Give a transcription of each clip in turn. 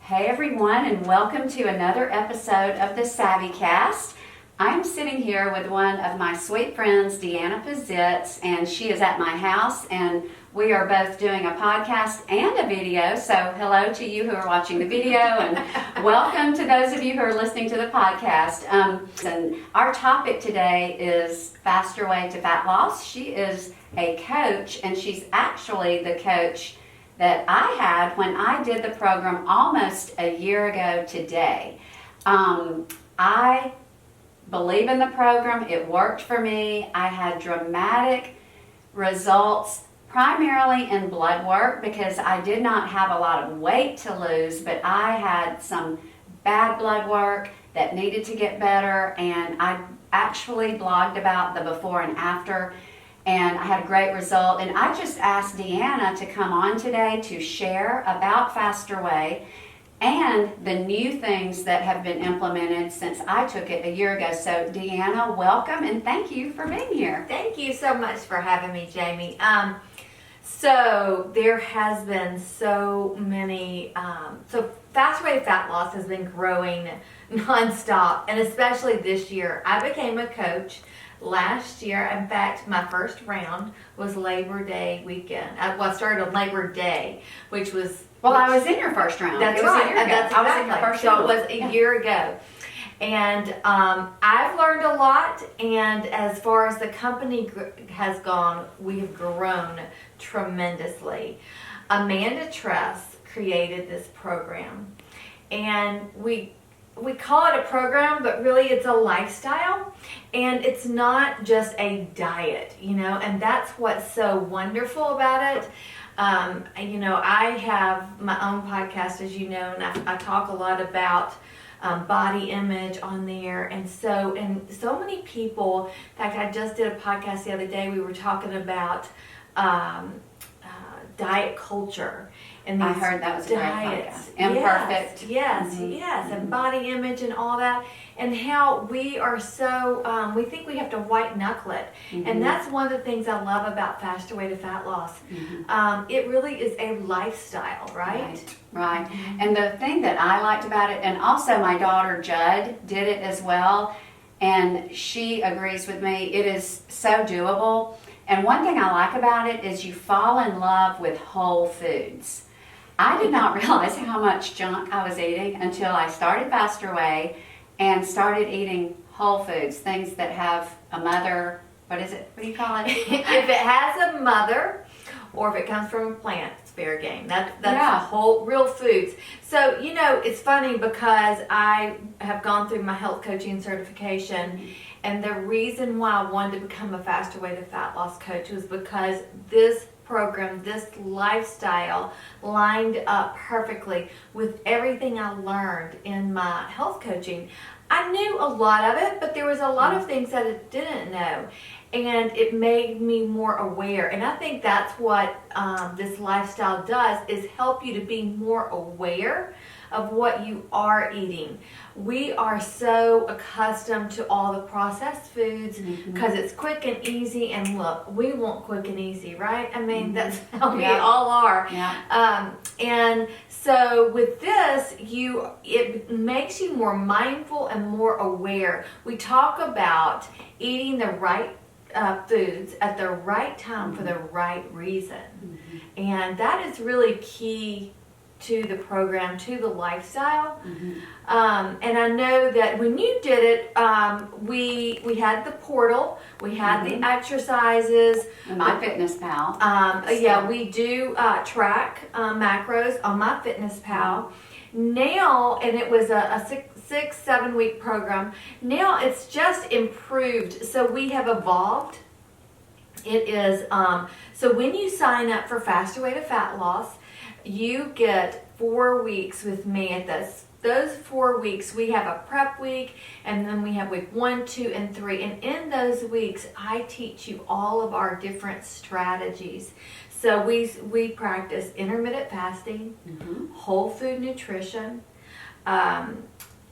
Hey everyone, and welcome to another episode of the SavvyCast. I'm sitting here with one of my sweet friends, Deanna Pizitz, and she is at my house, and we are both doing a podcast and a video. So hello to you who are watching the video, and welcome to those of you who are listening to the podcast. And our topic today is Faster Way to Fat Loss. She is a coach, and she's actually the coach that I had when I did the program almost a year ago today. I believe in the program. It worked for me. I had dramatic results, primarily in blood work, because I did not have a lot of weight to lose, but I had some bad blood work that needed to get better, and I actually blogged about the before and after, and I had a great result. And I just asked Deanna to come on today to share about Faster Way and the new things that have been implemented since I took it a year ago. So Deanna, welcome, and thank you for being here. Thank you so much for having me, Jamie. So there has been so many, so Faster Way to Fat Loss has been growing nonstop, and especially this year. I became a coach last year. In fact, my first round was Labor Day weekend. I started on Labor Day, which was... I was in your first round. That's it was right. A year ago. That's I was exactly. in your first so round. It was a year ago. And I've learned a lot, and as far as the company has gone, we have grown tremendously. Amanda Tress created this program, and we call it a program, but really it's a lifestyle, and it's not just a diet, and that's what's so wonderful about it. I have my own podcast, as you know, and I talk a lot about body image on there, and so many people. In fact, I just did a podcast the other day. We were talking about diet culture, and I heard that was a great podcast. Imperfect. Yes, and body image and all that, and how we are so we think we have to white knuckle it, and that's one of the things I love about Faster Way to Fat Loss. It really is a lifestyle, right? Right. And the thing that I liked about it, and also my daughter Judd did it as well, and she agrees with me, it is so doable. And one thing I like about it is you fall in love with whole foods. I did not realize how much junk I was eating until I started Faster Way and started eating whole foods, things that have a mother, what do you call it? If it has a mother, or if it comes from a plant, it's fair game. That's whole real foods. So, it's funny because I have gone through my health coaching certification, and the reason why I wanted to become a Faster Way to Fat Loss coach was because this program, this lifestyle lined up perfectly with everything I learned in my health coaching. I knew a lot of it, but there was a lot of things that I didn't know, and it made me more aware. And I think that's what this lifestyle does, is help you to be more aware of what you are eating. We are so accustomed to all the processed foods because it's quick and easy, and look, we want quick and easy, right? I mean, that's how we all are. And so with this, it makes you more mindful and more aware. We talk about eating the right foods at the right time for the right reason, and that is really key to the program, to the lifestyle. And I know that when you did it, we had the portal, we had the exercises, and MyFitnessPal. We do track macros on MyFitnessPal. Now, and it was a 6-7 week program. Now it's just improved, so we have evolved. It is so when you sign up for Faster Way to Fat Loss, you get 4 weeks with me at this. Those 4 weeks, we have a prep week, and then we have week 1, 2, and 3. And in those weeks, I teach you all of our different strategies. So we practice intermittent fasting, whole food nutrition,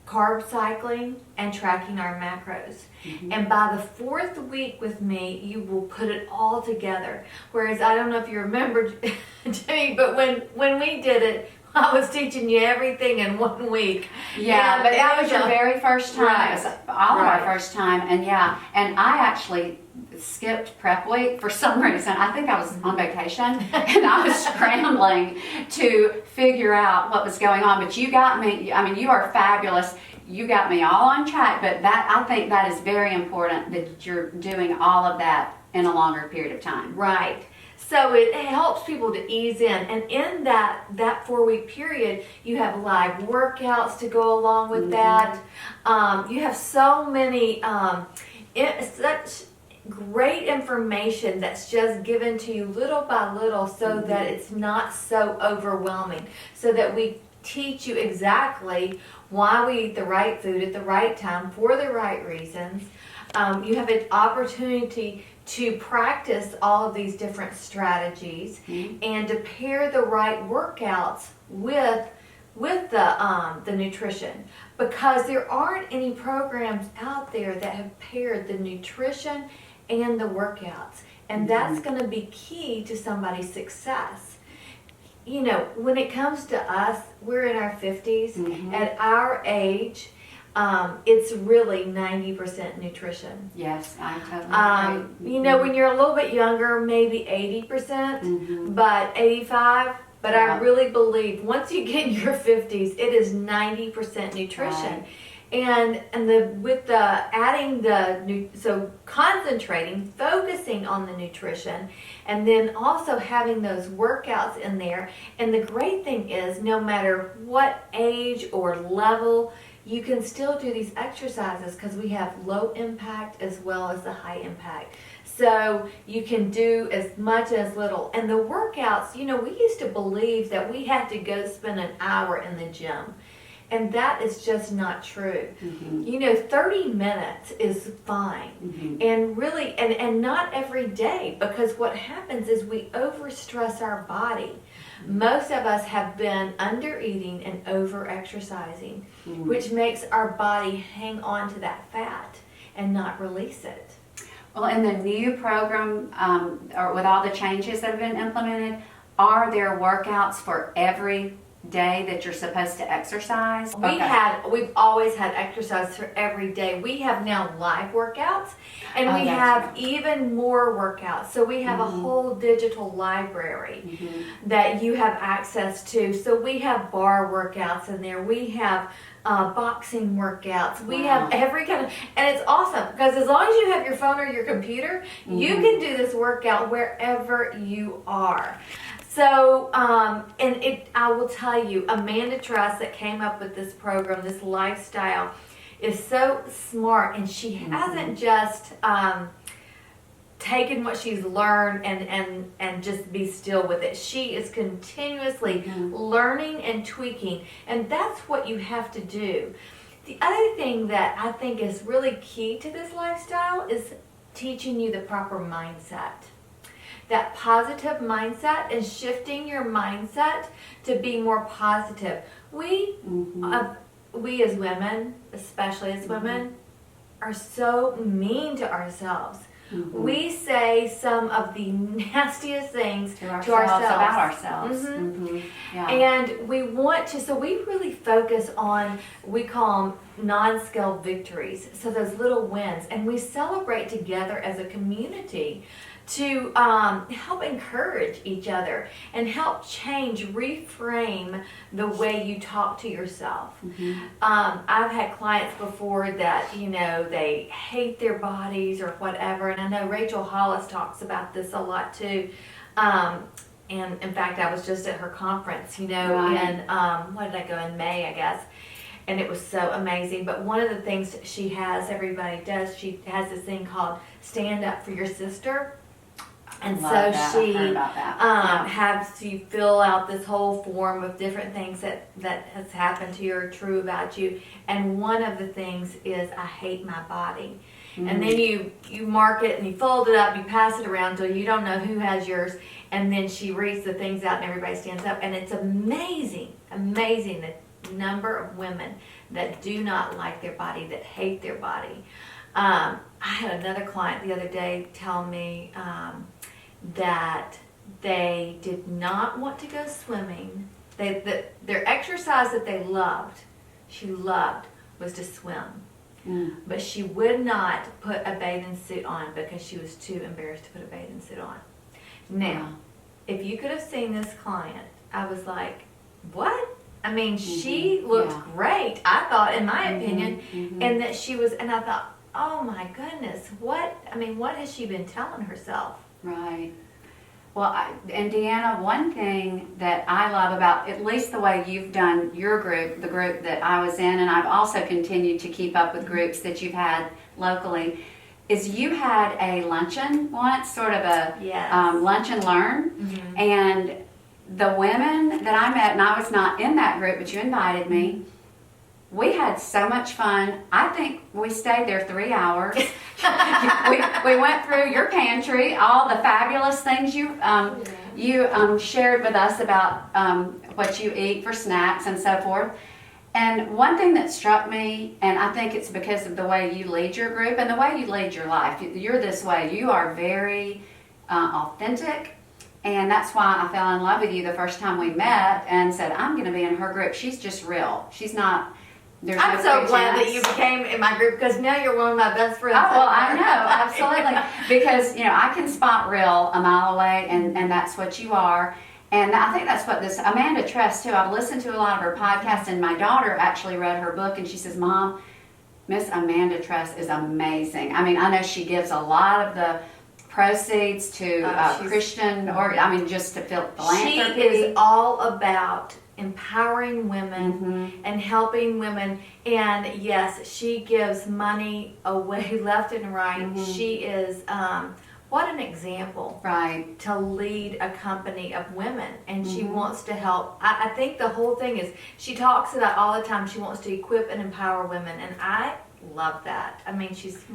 carb cycling, and tracking our macros. And by the 4th week with me, you will put it all together. Whereas I don't know if you remember, Jimmy, but when we did it, I was teaching you everything in 1 week. Yeah, And but that was your very first time. Right. It was all of our Right. first time. And and I actually skipped prep week for some reason. I think I was on vacation and I was scrambling to figure out what was going on. But you got me, I mean, you are fabulous. You got me all on track, but I think that is very important that you're doing all of that in a longer period of time. Right. So it helps people to ease in, and in that 4-week period, you have live workouts to go along with that. You have so many such great information that's just given to you little by little, so that it's not so overwhelming. So that we teach you exactly why we eat the right food at the right time for the right reasons. You have an opportunity to practice all of these different strategies and to pair the right workouts with the nutrition, because there aren't any programs out there that have paired the nutrition and the workouts, and that's going to be key to somebody's success. You know, when it comes to us, we're in our 50s. At our age, it's really 90% nutrition. Yes, I totally agree. You know, when you're a little bit younger, maybe 80%, but 85%. But I really believe once you get in your 50s, it is 90% nutrition. Right. And so concentrating, focusing on the nutrition, and then also having those workouts in there. And the great thing is, no matter what age or level, you can still do these exercises, because we have low impact as well as the high impact. So you can do as much as little. And the workouts, you know, we used to believe that we had to go spend an hour in the gym. And that is just not true. You know, 30 minutes is fine. And really, and not every day, because what happens is we overstress our body. Most of us have been under eating and over exercising, which makes our body hang on to that fat and not release it. Well, in the new program, or with all the changes that have been implemented, are there workouts for every day that you're supposed to exercise? We've always had exercise for every day. We have now live workouts, and we have even more workouts. So we have a whole digital library that you have access to. So we have bar workouts in there. We have boxing workouts. We have every kind of, and it's awesome, because as long as you have your phone or your computer, you can do this workout wherever you are. So, I will tell you, Amanda Truss, that came up with this program, this lifestyle, is so smart, and she hasn't just taken what she's learned and just be still with it. She is continuously learning and tweaking, and that's what you have to do. The other thing that I think is really key to this lifestyle is teaching you the proper mindset. That positive mindset, and shifting your mindset to be more positive. We as women, especially as women, are so mean to ourselves. We say some of the nastiest things to ourselves. About ourselves. And we want to, so we really focus on, we call them non-scale victories. So those little wins, and we celebrate together as a community to help encourage each other and help reframe the way you talk to yourself. I've had clients before that, you know, they hate their bodies or whatever, and I know Rachel Hollis talks about this a lot too. And in fact, I was just at her conference, you know, what did I go, in May, I guess. And it was so amazing. But one of the things she has, everybody does, she has this thing called Stand Up for Your Sister. And so she has you fill out this whole form of different things that has happened to you or true about you. And one of the things is, I hate my body. And then you mark it and you fold it up, you pass it around until you don't know who has yours. And then she reads the things out and everybody stands up. And it's amazing the number of women that do not like their body, that hate their body. I had another client the other day tell me that they did not want to go swimming their exercise that they loved, she loved, was to swim. But she would not put a bathing suit on because she was too embarrassed to put a bathing suit on. Now, if you could have seen this client, I was like, what? I mean, she looked great, I thought, in my opinion, and that she was, and I thought, oh my goodness, what has she been telling herself? Right. Well, and Deanna, one thing that I love about at least the way you've done your group, the group that I was in, and I've also continued to keep up with groups that you've had locally, is you had a luncheon once, sort of a lunch and learn, and the women that I met, and I was not in that group, but you invited me, we had so much fun. I think we stayed there 3 hours. we went through your pantry, all the fabulous things you shared with us about what you eat for snacks and so forth. And one thing that struck me, and I think it's because of the way you lead your group and the way you lead your life. You're this way. You are very authentic. And that's why I fell in love with you the first time we met and said, I'm going to be in her group. She's just real. She's not, there's I'm no so glad pretense. that you became in my group because now you're one of my best friends. Oh, well, I know, absolutely. Because, I can spot real a mile away, and that's what you are. And I think that's what this, Amanda Tress, too. I've listened to a lot of her podcasts, and my daughter actually read her book, and she says, Mom, Miss Amanda Tress is amazing. I mean, I know she gives a lot of the proceeds to Christian, just to philanthropy. She is all about empowering women and helping women. And yes, she gives money away left and right. She is, what an example. Right. To lead a company of women. And she wants to help. I think the whole thing is, she talks about all the time, she wants to equip and empower women. And I love that. I mean, she's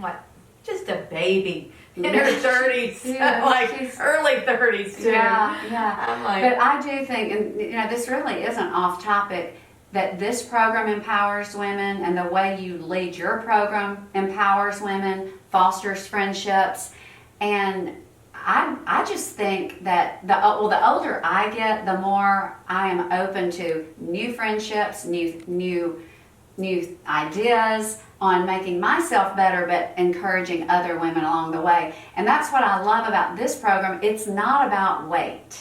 just a baby in her 30s, early 30s too. Yeah. I'm like, but I do think, and this really isn't off topic, that this program empowers women, and the way you lead your program empowers women, fosters friendships, and I just think that the older I get, the more I am open to new friendships, new ideas on making myself better, but encouraging other women along the way. And that's what I love about this program. It's not about weight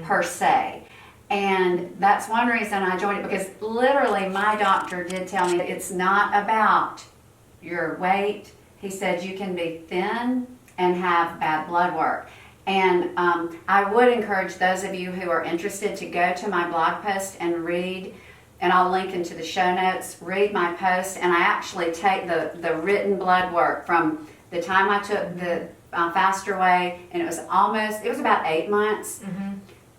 per se. And that's one reason I joined it, because literally my doctor did tell me that it's not about your weight. He said you can be thin and have bad blood work. And I would encourage those of you who are interested to go to my blog post and read, and I'll link into the show notes, read my post, and I actually take the written blood work from the time I took the Faster Way, and it was about 8 months.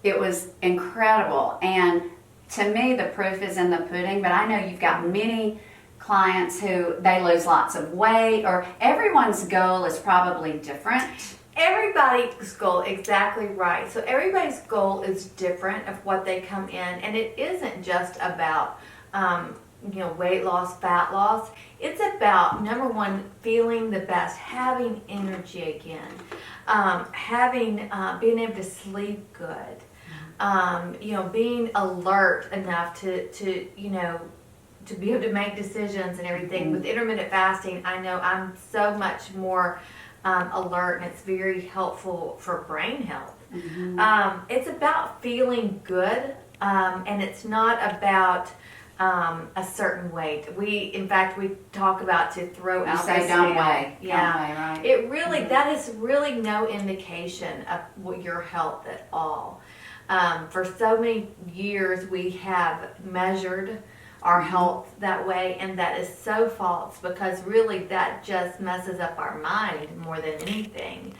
It was incredible. And to me, the proof is in the pudding, but I know you've got many clients who they lose lots of weight, or everyone's goal is probably different. Everybody's goal, exactly right. So everybody's goal is different of what they come in, and it isn't just about weight loss, fat loss. It's about, number one, feeling the best, having energy again, being able to sleep good, being alert enough to be able to make decisions and everything. With intermittent fasting, I know I'm so much more alert, and it's very helpful for brain health. It's about feeling good, and it's not about a certain weight. In fact, we talk about to throw out the scale. Don't weigh. Yeah, don't weigh, right. It really that is really no indication of your health at all. For so many years, we have measured our health that way, and that is so false, because really that just messes up our mind more than anything.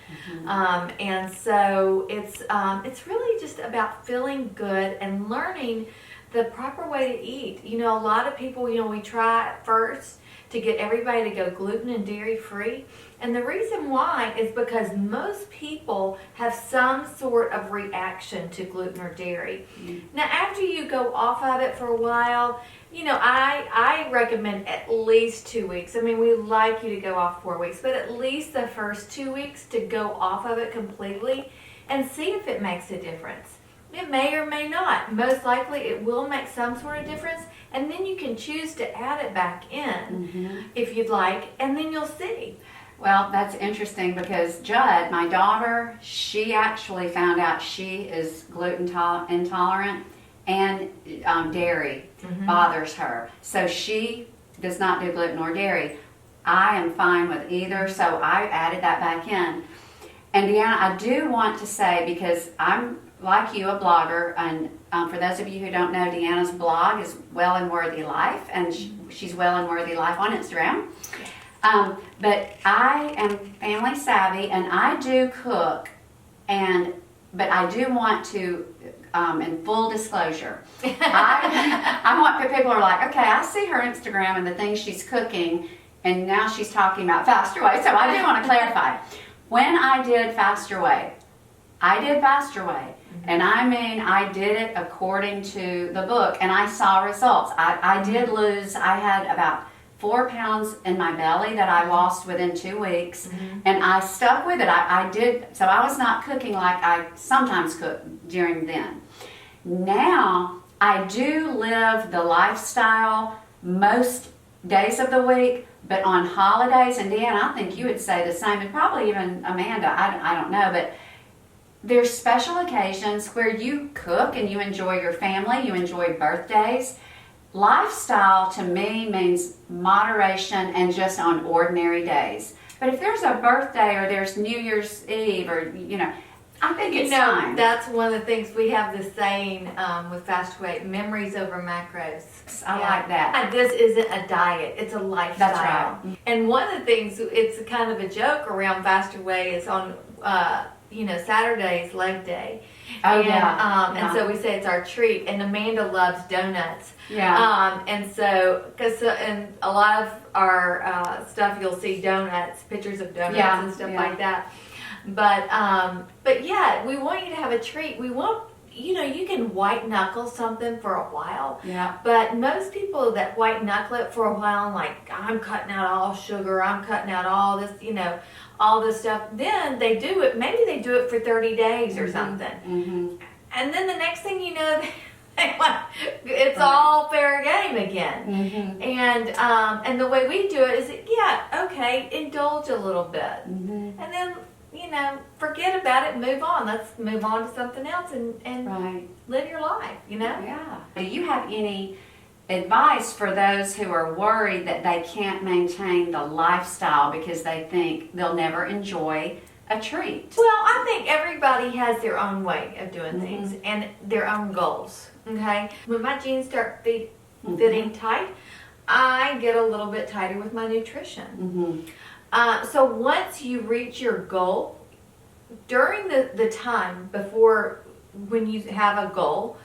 And so it's really just about feeling good and learning the proper way to eat. A lot of people, we try at first to get everybody to go gluten and dairy free. And the reason why is because most people have some sort of reaction to gluten or dairy. Now, after you go off of it for a while, I recommend at least 2 weeks. I mean, we like you to go off 4 weeks, but at least the first 2 weeks to go off of it completely and see if it makes a difference. It may or may not. Most likely it will make some sort of difference, and then you can choose to add it back in if you'd like, and then you'll see. Well, that's interesting because Judd, my daughter, she actually found out she is gluten intolerant, and dairy bothers her. So she does not do gluten or dairy. I am fine with either, so I added that back in. And Deanna, I do want to say, because I'm like you, a blogger, and for those of you who don't know, Deanna's blog is Well and Worthy Life, and she's Well and Worthy Life on Instagram. But I am family savvy, and I do cook, but I do want to, in full disclosure, I want people who are like, okay, I see her Instagram and the things she's cooking, and now she's talking about Fast Your Way, so I do want to clarify. When I did Fast Your Way, and I mean, I did it according to the book, and I saw results. I did lose, I had about 4 pounds in my belly that I lost within 2 weeks, and I stuck with it. I did, so I was not cooking like I sometimes cook during then. Now, I do live the lifestyle most days of the week, but on holidays, and Dan, I think you would say the same, and probably even Amanda, I don't know, but there's special occasions where you cook and you enjoy your family, you enjoy birthdays. Lifestyle to me means moderation and just on ordinary days. But if there's a birthday or there's New Year's Eve or, I think it's time. That's one of the things we have the saying with Fast Your Way, memories over macros. I like that. And this isn't a diet, it's a lifestyle. That's right. And one of the things, it's kind of a joke around Fast Your Way is on, Saturday's leg day. Oh, And so we say it's our treat, and Amanda loves donuts. Yeah. And so, in a lot of our stuff, you'll see donuts, pictures of donuts and stuff like that. But yeah, we want you to have a treat. We want, you can white knuckle something for a while. Yeah. But most people that white knuckle it for a while, like, I'm cutting out all sugar, I'm cutting out all this, all this stuff. Then they do it, maybe they do it for 30 days or something. And then the next thing you know, it's all fair game again. And the way we do it is, indulge a little bit. And then, forget about it, move on. Let's move on to something else and live your life, Yeah. Do you have any advice for those who are worried that they can't maintain the lifestyle because they think they'll never enjoy a treat? Well, I think everybody has their own way of doing things and their own goals, okay? When my jeans start fitting tight, I get a little bit tighter with my nutrition. So once you reach your goal, during the time before when you have a goal,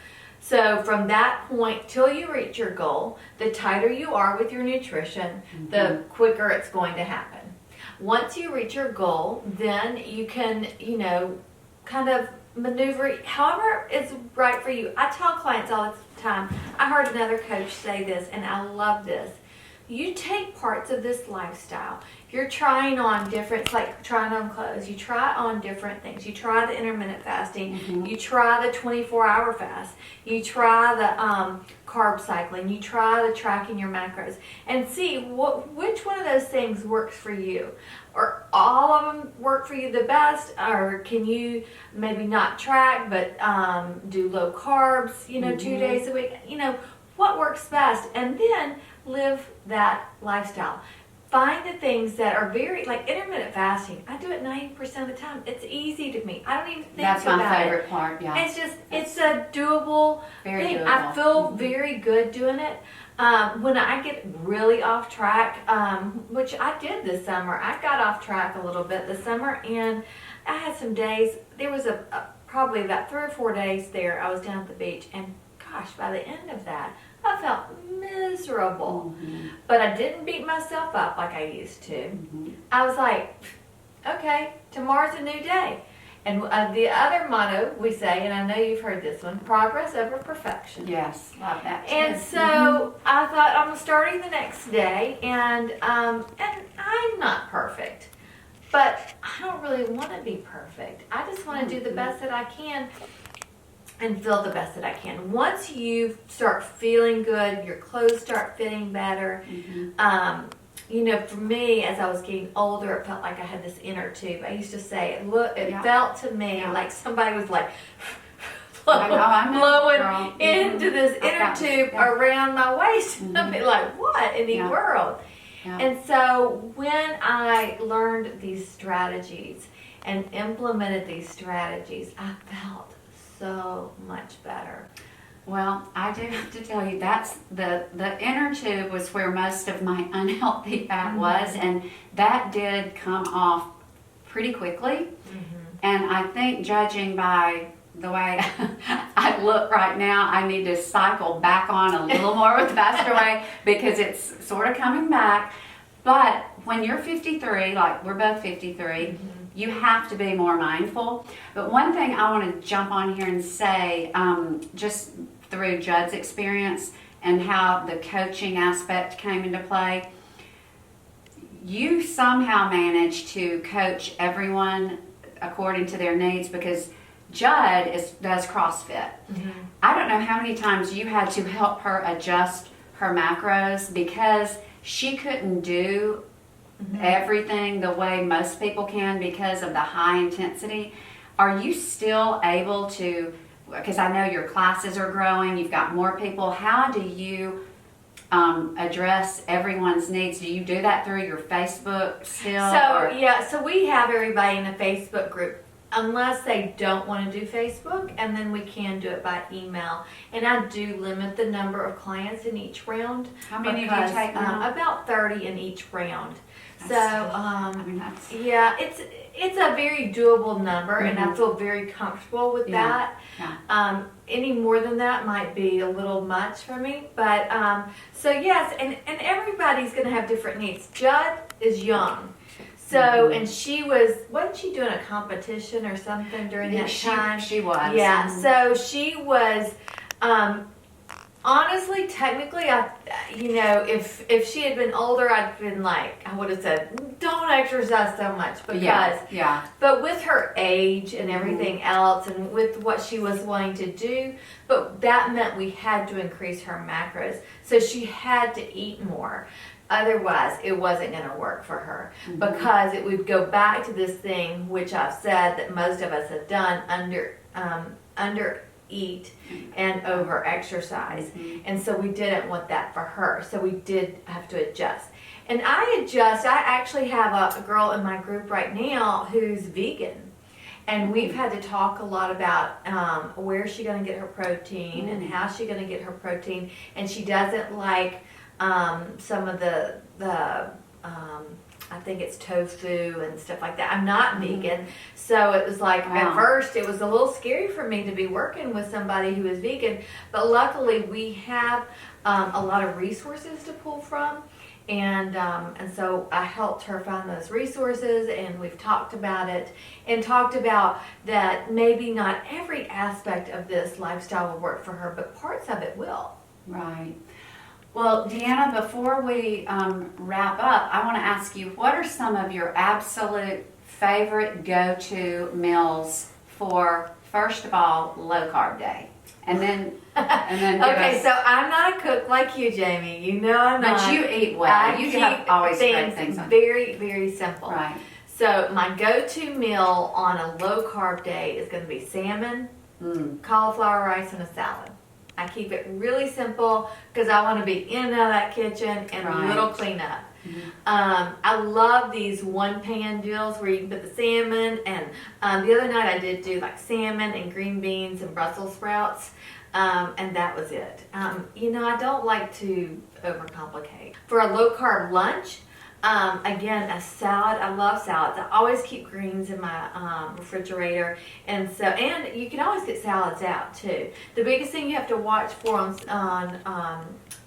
so from that point till you reach your goal, the tighter you are with your nutrition, the quicker it's going to happen. Once you reach your goal, then you can, kind of maneuver it however is right for you. I tell clients all the time, I heard another coach say this, and I love this. You take parts of this lifestyle. You're trying on different, like trying on clothes. You try on different things. You try the intermittent fasting. You try the 24-hour fast. You try the carb cycling. You try the tracking your macros. And see which one of those things works for you. Or all of them work for you the best, or can you maybe not track but do low carbs, 2 days a week. What works best, and then live that lifestyle. Find the things that are very, like intermittent fasting. I do it 90% of the time. It's easy to me. I don't even think about it. That's my favorite part, yeah. It's a doable thing. Doable. I feel very good doing it. When I get really off track, which I did this summer, I got off track a little bit this summer, and I had some days, there was probably about 3 or 4 days there, I was down at the beach, and gosh, by the end of that, I felt miserable. But I didn't beat myself up like I used to. I was like, okay, tomorrow's a new day. And the other motto we say, and I know you've heard this one, progress over perfection. Yes, love that too. And so I thought, I'm starting the next day, and I'm not perfect, but I don't really want to be perfect. I just want to do the best that I can. and feel the best that I can. Once you start feeling good, your clothes start fitting better. You know, for me, as I was getting older, it felt like I had this inner tube. I used to say, it felt to me like somebody was like blowing into this inner tube around my waist. I'd be like, what in the world? And so when I learned these strategies and implemented these strategies, I felt so much better. Well, I do have to tell you, that's the inner tube was where most of my unhealthy fat was, and that did come off pretty quickly. And I think, judging by the way I look right now, I need to cycle back on a little more with the faster way, because it's sort of coming back. But when you're 53, like we're both 53, you have to be more mindful. But one thing I want to jump on here and say, just through Judd's experience and how the coaching aspect came into play, you somehow managed to coach everyone according to their needs, because Judd does CrossFit. I don't know how many times you had to help her adjust her macros, because she couldn't do everything the way most people can because of the high intensity. Are you still able to, because I know your classes are growing, you've got more people, how do you address everyone's needs? Do you do that through your Facebook still? So we have everybody in a Facebook group, unless they don't want to do Facebook, and then we can do it by email. And I do limit the number of clients in each round. How many do you take now? About 30 in each round. That's it's a very doable number, and I feel very comfortable with that. Any more than that might be a little much for me, but so yes, and everybody's going to have different needs. Judd is young. So, and wasn't she doing a competition or something during that time? She was. Yeah, so she was, honestly, technically, if she had been older, I'd been like, I would have said, don't exercise so much, because, but with her age and everything else, and with what she was wanting to do, but that meant we had to increase her macros, so she had to eat more. Otherwise, it wasn't going to work for her, because it would go back to this thing, which I've said that most of us have done, under eat and over exercise. And so we didn't want that for her. So we did have to adjust. And I actually have a girl in my group right now who's vegan. And we've had to talk a lot about where she's going to get her protein and how she's going to get her protein. And she doesn't like some of the I think it's tofu and stuff like that. I'm not vegan. So it was like, at first, it was a little scary for me to be working with somebody who is vegan. But luckily, we have a lot of resources to pull from. And so I helped her find those resources, and we've talked about it, and talked about that maybe not every aspect of this lifestyle will work for her, but parts of it will. Right. Well, Deanna, before we wrap up, I want to ask you, what are some of your absolute favorite go-to meals for, first of all, low carb day? And then okay, so I'm not a cook like you, Jamie. You know I'm not. But you eat well. You have always great things on. Very, very simple. Right. So my go-to meal on a low carb day is going to be salmon, cauliflower rice, and a salad. I keep it really simple because I want to be in and out of that kitchen and a little cleanup. I love these one-pan deals where you can put the salmon, and the other night I did do like salmon and green beans and Brussels sprouts, and that was it. I don't like to overcomplicate. For a low-carb lunch, again, a salad. I love salads. I always keep greens in my refrigerator, and you can always get salads out too. The biggest thing you have to watch for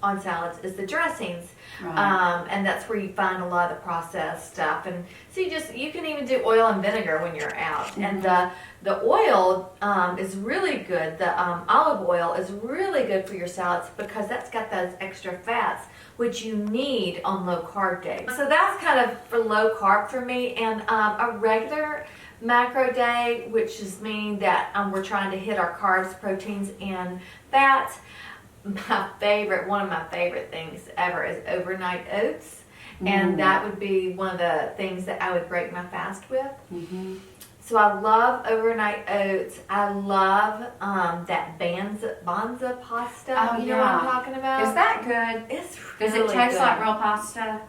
on salads is the dressings, and that's where you find a lot of the processed stuff. And so you can even do oil and vinegar when you're out. And the oil is really good. The olive oil is really good for your salads because that's got those extra fats, which you need on low carb days. So that's kind of for low carb for me. And a regular macro day, which is meaning that we're trying to hit our carbs, proteins, and fats. One of my favorite things ever is overnight oats. And that would be one of the things that I would break my fast with. So I love overnight oats. I love that Banza pasta. Oh, you know what I'm talking about? Is that good? It's Does really it taste good. like real pasta?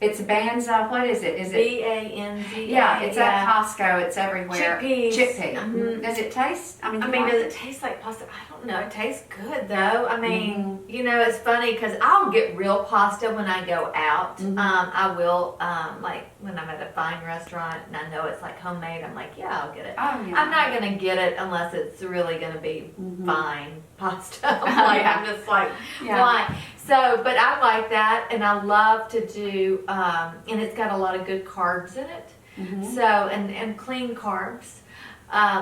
It's Banza. What is it? Is it Banza? Yeah, it's at Costco. It's everywhere. Chickpeas. Does it taste? I mean, does it taste like pasta? I don't know. It tastes good though. I mean, you know, it's funny because I'll get real pasta when I go out. I will, like when I'm at a fine restaurant and I know it's like homemade. I'm like, yeah, I'll get it. Oh, yeah. I'm not gonna get it unless it's really gonna be fine pasta. I'm just like, why? So, but I like that, and I love to do, and it's got a lot of good carbs in it. So, and clean carbs,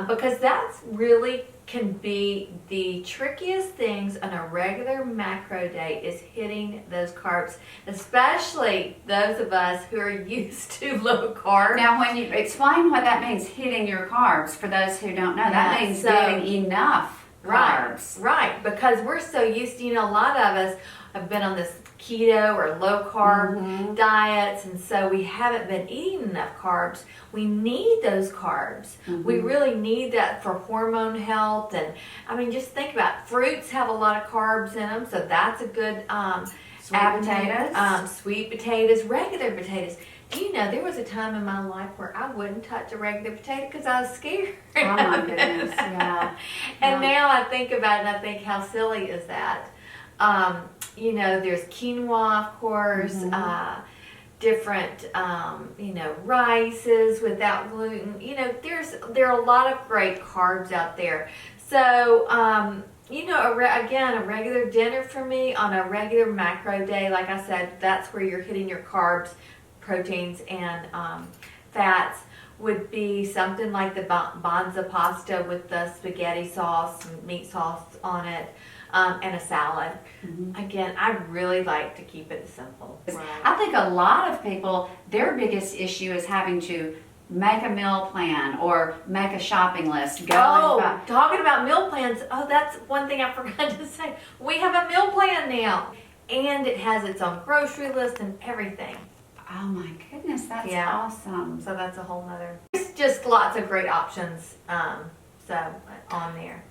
because that's really can be the trickiest things on a regular macro day is hitting those carbs, especially those of us who are used to low carb. Now, when you explain what that means, hitting your carbs, for those who don't know, that means getting enough carbs. Right, because we're so used to, a lot of us have been on this keto or low carb diets, and so we haven't been eating enough carbs. We need those carbs. We really need that for hormone health. And I mean, just think about it. Fruits have a lot of carbs in them, so that's a good sweet potatoes, regular potatoes. Do you know there was a time in my life where I wouldn't touch a regular potato because I was scared? Oh my goodness, yeah. And now I think about it and I think, how silly is that? There's quinoa, of course, different, rices without gluten. There are a lot of great carbs out there. So, a regular dinner for me on a regular macro day, like I said, that's where you're hitting your carbs, proteins, and fats, would be something like the Banza pasta with the spaghetti sauce and meat sauce on it. And a salad. Again, I really like to keep it simple. I think a lot of people, their biggest issue is having to make a meal plan or make a shopping list. Talking about meal plans, that's one thing I forgot to say. We have a meal plan now, and it has its own grocery list and everything. Oh my goodness, that's awesome. So that's a whole nother. It's just lots of great options on there.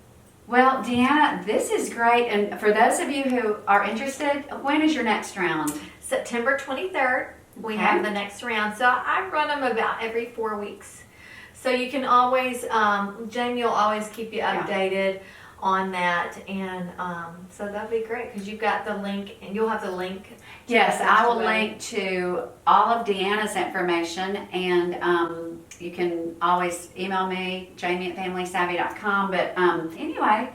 Well, Deanna, this is great. And for those of you who are interested, when is your next round? September 23rd, we have the next round. So I run them about every 4 weeks. So you can always, Jamie will always keep you updated on that. And so that'll be great because you've got the link and you'll have the link. Yes, I will link to all of Deanna's information, and you can always email me, jamie@familysavvy.com. But anyway,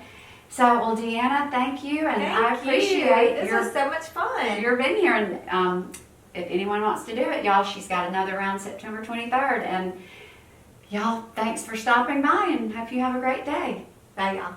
well, Deanna, thank you, and I appreciate this was so much fun. You've been here, and if anyone wants to do it, y'all, she's got another round September 23rd, and y'all, thanks for stopping by, and hope you have a great day. Bye, y'all.